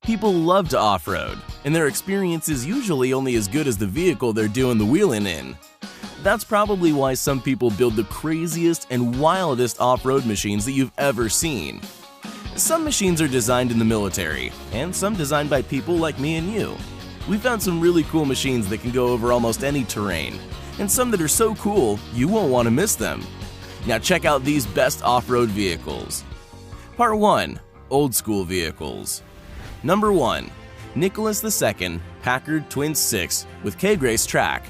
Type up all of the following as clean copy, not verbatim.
People love to off-road, and their experience is usually only as good as the vehicle they're doing the wheeling in. That's probably why some people build the craziest and wildest off-road machines that you've ever seen. Some machines are designed in the military, and some designed by people like me and you. We found some really cool machines that can go over almost any terrain, and some that are so cool you won't want to miss them. Now check out these best off-road vehicles. Part 1. Old School Vehicles. Number 1. Nicholas II Packard Twin 6 with K-Grace track.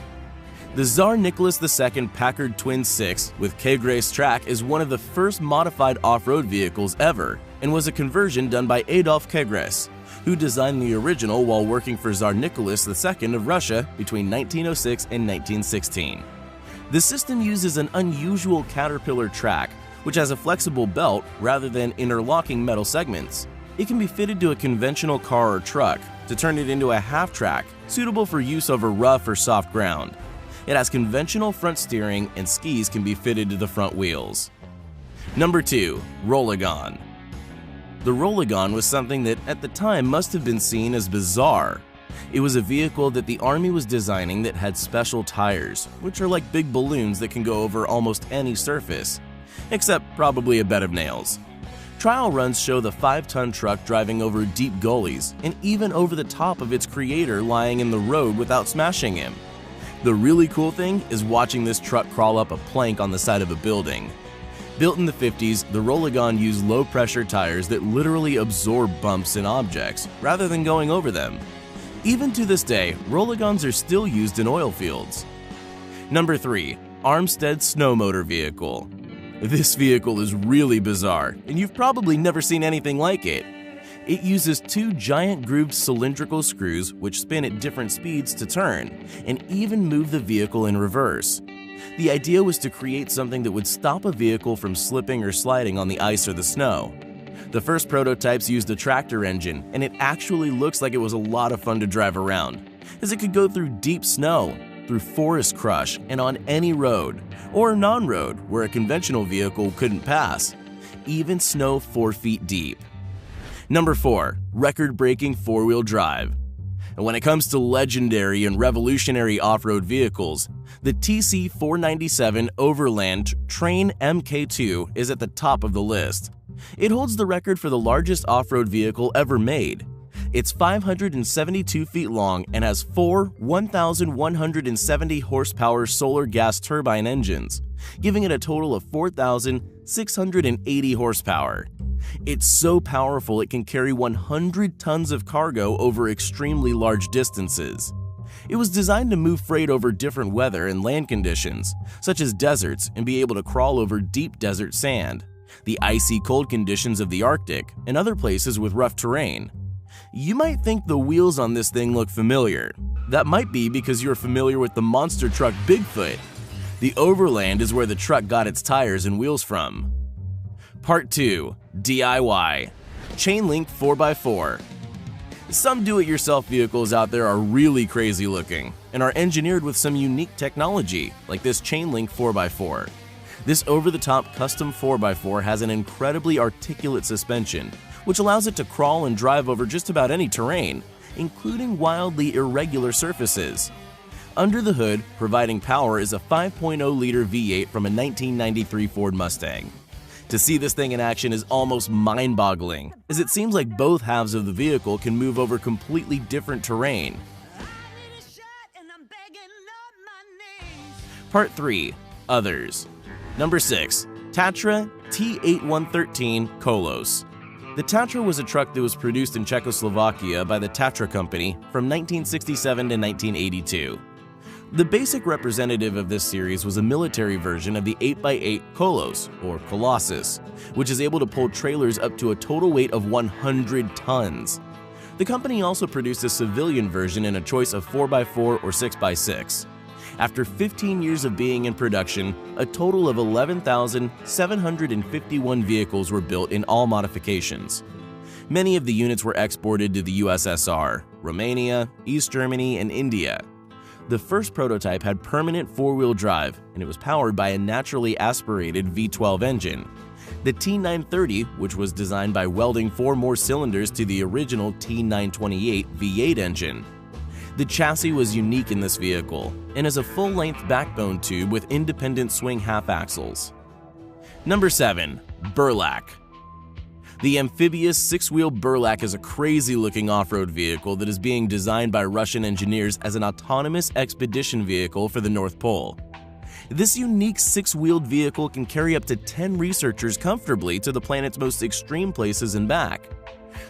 The Tsar Nicholas II Packard Twin 6 with K-Grace track is one of the first modified off-road vehicles ever and was a conversion done by Adolf K-Grace, who designed the original while working for Tsar Nicholas II of Russia between 1906 and 1916. The system uses an unusual caterpillar track, which has a flexible belt rather than interlocking metal segments. It can be fitted to a conventional car or truck to turn it into a half-track, suitable for use over rough or soft ground. It has conventional front steering and skis can be fitted to the front wheels. Number 2. Rolagon. The Rolagon was something that at the time must have been seen as bizarre. It was a vehicle that the Army was designing that had special tires, which are like big balloons that can go over almost any surface, except probably a bed of nails. Trial runs show the 5-ton truck driving over deep gullies and even over the top of its creator lying in the road without smashing him. The really cool thing is watching this truck crawl up a plank on the side of a building. Built in the 50s, the Rolagon used low-pressure tires that literally absorb bumps and objects rather than going over them. Even to this day, Rolagons are still used in oil fields. Number 3. Armstead Snow Motor Vehicle. This vehicle is really bizarre, and you've probably never seen anything like it. It uses 2 giant grooved cylindrical screws which spin at different speeds to turn, and even move the vehicle in reverse. The idea was to create something that would stop a vehicle from slipping or sliding on the ice or the snow. The first prototypes used a tractor engine, and it actually looks like it was a lot of fun to drive around, as it could go through deep snow, through forest crush, and on any road, or non-road where a conventional vehicle couldn't pass, even snow 4 feet deep. Number 4. Record-breaking 4-wheel drive. And when it comes to legendary and revolutionary off-road vehicles, the TC497 Overland Train Mk2 is at the top of the list. It holds the record for the largest off-road vehicle ever made. It's 572 feet long and has 4 1,170 horsepower solar gas turbine engines, giving it a total of 4,680 horsepower. It's so powerful it can carry 100 tons of cargo over extremely large distances. It was designed to move freight over different weather and land conditions, such as deserts, and be able to crawl over deep desert sand, the icy cold conditions of the Arctic, and other places with rough terrain. You might think the wheels on this thing look familiar. That might be because you're familiar with the monster truck Bigfoot. The Overland is where the truck got its tires and wheels from. Part 2. DIY. Chainlink 4x4. Some do-it-yourself vehicles out there are really crazy looking and are engineered with some unique technology, like this Chainlink 4x4. This over-the-top custom 4x4 has an incredibly articulate suspension, which allows it to crawl and drive over just about any terrain, including wildly irregular surfaces. Under the hood, providing power, is a 5.0-liter V8 from a 1993 Ford Mustang. To see this thing in action is almost mind-boggling, as it seems like both halves of the vehicle can move over completely different terrain. Part 3. Others. Number 6. Tatra T8113 Colos. The Tatra was a truck that was produced in Czechoslovakia by the Tatra Company from 1967 to 1982. The basic representative of this series was a military version of the 8x8 Colos, or Colossus, which is able to pull trailers up to a total weight of 100 tons. The company also produced a civilian version in a choice of 4x4 or 6x6. After 15 years of being in production, a total of 11,751 vehicles were built in all modifications. Many of the units were exported to the USSR, Romania, East Germany, and India. The first prototype had permanent 4-wheel drive, and it was powered by a naturally aspirated V12 engine. The T930, which was designed by welding 4 more cylinders to the original T928 V8 engine. The chassis was unique in this vehicle and is a full-length backbone tube with independent swing half-axles. Number 7. Burlak. The amphibious 6-wheel Burlak is a crazy-looking off-road vehicle that is being designed by Russian engineers as an autonomous expedition vehicle for the North Pole. This unique 6-wheeled vehicle can carry up to 10 researchers comfortably to the planet's most extreme places and back.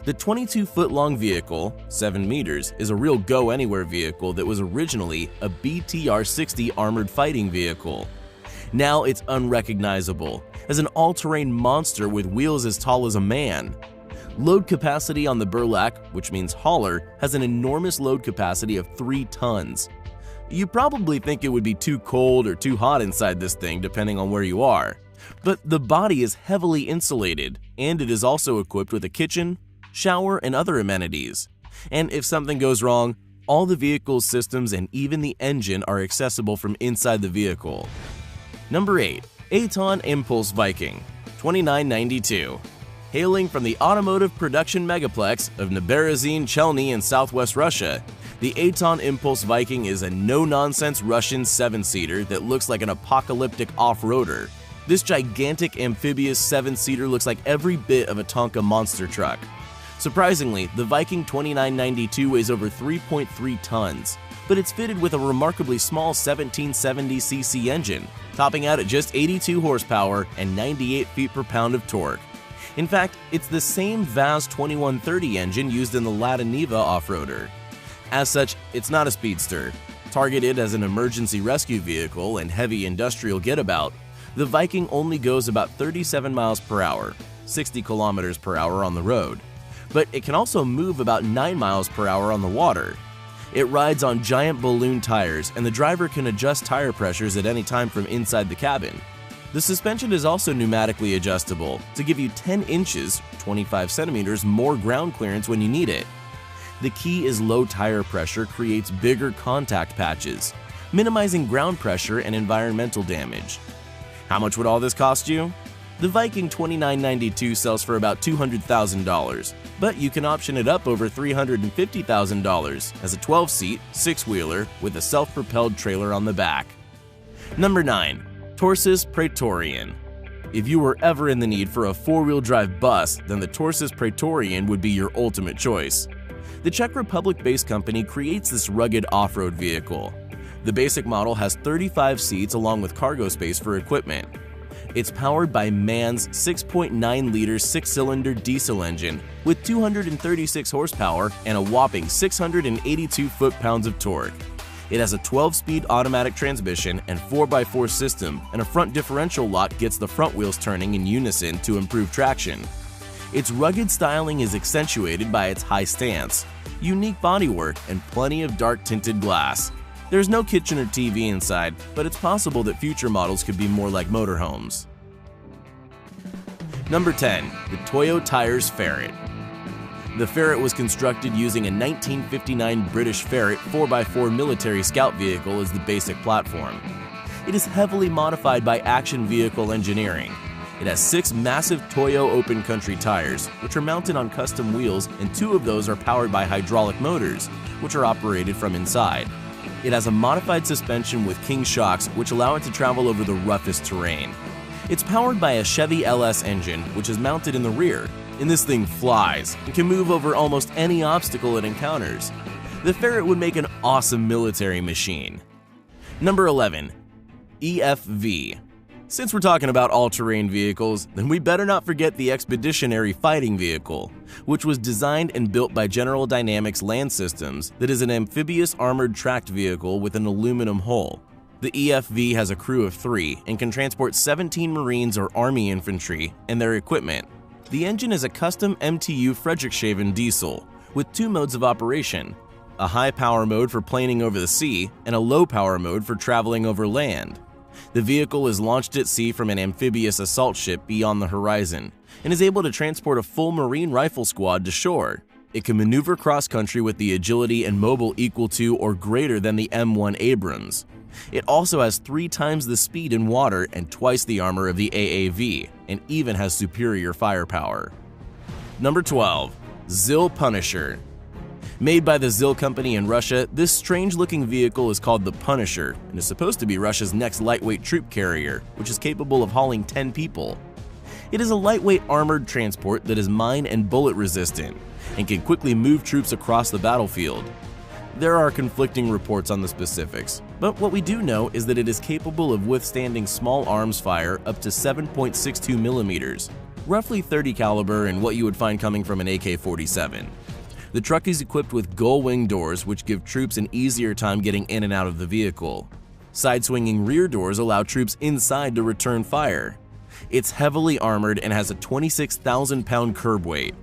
The 22-foot-long vehicle, 7 meters, is a real go-anywhere vehicle that was originally a BTR-60 armored fighting vehicle. Now it's unrecognizable as an all-terrain monster with wheels as tall as a man. Load capacity on the Burlak, which means hauler, has an enormous load capacity of 3 tons. You probably think it would be too cold or too hot inside this thing depending on where you are. But the body is heavily insulated, and it is also equipped with a kitchen, shower, and other amenities. And if something goes wrong, all the vehicle's systems and even the engine are accessible from inside the vehicle. Number 8. Anton Impulse Viking, 2992. Hailing from the automotive production megaplex of Neberezhny Chelny in southwest Russia, the Anton Impulse Viking is a no-nonsense Russian 7-seater that looks like an apocalyptic off-roader. This gigantic amphibious 7-seater looks like every bit of a Tonka monster truck. Surprisingly, the Viking 2992 weighs over 3.3 tons, but it's fitted with a remarkably small 1770cc engine, topping out at just 82 horsepower and 98 feet per pound of torque. In fact, it's the same VAZ 2130 engine used in the Latiniva off-roader. As such, it's not a speedster. Targeted as an emergency rescue vehicle and heavy industrial getabout, the Viking only goes about 37 miles per hour, 60 kilometers per hour on the road. But it can also move about 9 miles per hour on the water. It rides on giant balloon tires, and the driver can adjust tire pressures at any time from inside the cabin. The suspension is also pneumatically adjustable to give you 10 inches, 25 centimeters more ground clearance when you need it. The key is low tire pressure creates bigger contact patches, minimizing ground pressure and environmental damage. How much would all this cost you? The Viking 2992 sells for about $200,000, but you can option it up over $350,000 as a 12-seat, 6-wheeler with a self-propelled trailer on the back. Number 9. Toro Praetorian. If you were ever in the need for a 4-wheel drive bus, then the Toro Praetorian would be your ultimate choice. The Czech Republic-based company creates this rugged off-road vehicle. The basic model has 35 seats along with cargo space for equipment. It's powered by MAN's 6.9-liter 6-cylinder diesel engine with 236 horsepower and a whopping 682 foot-pounds of torque. It has a 12-speed automatic transmission and 4x4 system, and a front differential lock gets the front wheels turning in unison to improve traction. Its rugged styling is accentuated by its high stance, unique bodywork, and plenty of dark-tinted glass. There's no kitchen or TV inside, but it's possible that future models could be more like motorhomes. Number 10. The Toyo Tires Ferret. The Ferret was constructed using a 1959 British Ferret 4x4 military scout vehicle as the basic platform. It is heavily modified by action vehicle engineering. It has 6 massive Toyo open country tires, which are mounted on custom wheels, and 2 of those are powered by hydraulic motors, which are operated from inside. It has a modified suspension with King shocks, which allow it to travel over the roughest terrain. It's powered by a Chevy LS engine, which is mounted in the rear, and this thing flies and can move over almost any obstacle it encounters. The Ferret would make an awesome military machine. Number 11. EFV. Since we're talking about all-terrain vehicles, then we better not forget the Expeditionary Fighting Vehicle, which was designed and built by General Dynamics Land Systems that is an amphibious armored tracked vehicle with an aluminum hull. The EFV has a crew of 3 and can transport 17 Marines or Army infantry and their equipment. The engine is a custom MTU Friedrichshafen diesel with 2 modes of operation, a high-power mode for planing over the sea and a low-power mode for traveling over land. The vehicle is launched at sea from an amphibious assault ship beyond the horizon and is able to transport a full Marine rifle squad to shore. It can maneuver cross-country with the agility and mobile equal to or greater than the M1 Abrams. It also has 3 times the speed in water and twice the armor of the AAV, and even has superior firepower. Number 12. ZIL Punisher. Made by the ZIL company in Russia, this strange-looking vehicle is called the Punisher and is supposed to be Russia's next lightweight troop carrier, which is capable of hauling 10 people. It is a lightweight armored transport that is mine and bullet resistant and can quickly move troops across the battlefield. There are conflicting reports on the specifics, but what we do know is that it is capable of withstanding small arms fire up to 7.62 millimeters, roughly 30 caliber and what you would find coming from an AK-47. The truck is equipped with gull wing doors, which give troops an easier time getting in and out of the vehicle. Side-swinging rear doors allow troops inside to return fire. It's heavily armored and has a 26,000-pound curb weight.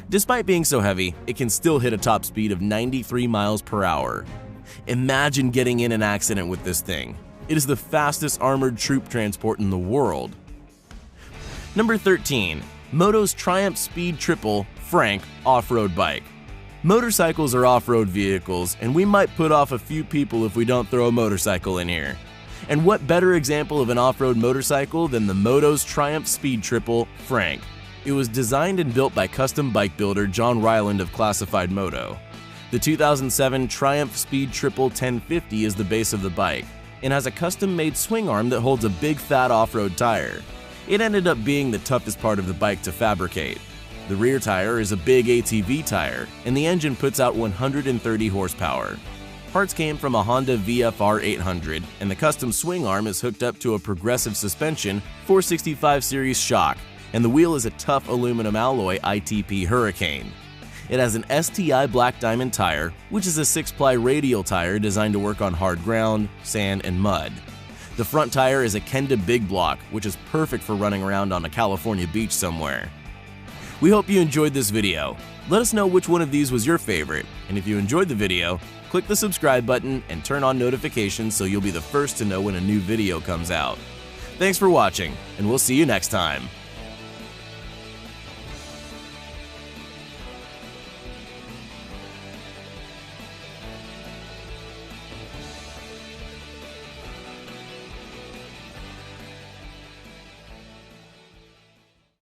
Despite being so heavy, it can still hit a top speed of 93 miles per hour. Imagine getting in an accident with this thing. It is the fastest armored troop transport in the world. Number 13. Motos Triumph Speed Triple Frank Off-Road Bike. Motorcycles are off-road vehicles, and we might put off a few people if we don't throw a motorcycle in here. And what better example of an off-road motorcycle than the Motos Triumph Speed Triple Frank? It was designed and built by custom bike builder John Ryland of Classified Moto. The 2007 Triumph Speed Triple 1050 is the base of the bike, and has a custom-made swing arm that holds a big fat off-road tire. It ended up being the toughest part of the bike to fabricate. The rear tire is a big ATV tire, and the engine puts out 130 horsepower. Parts came from a Honda VFR 800, and the custom swing arm is hooked up to a progressive suspension 465 series shock, and the wheel is a tough aluminum alloy ITP Hurricane. It has an STI Black Diamond tire, which is a 6-ply radial tire designed to work on hard ground, sand, and mud. The front tire is a Kenda Big Block, which is perfect for running around on a California beach somewhere. We hope you enjoyed this video. Let us know which one of these was your favorite, and if you enjoyed the video, click the subscribe button and turn on notifications so you'll be the first to know when a new video comes out. Thanks for watching, and we'll see you next time.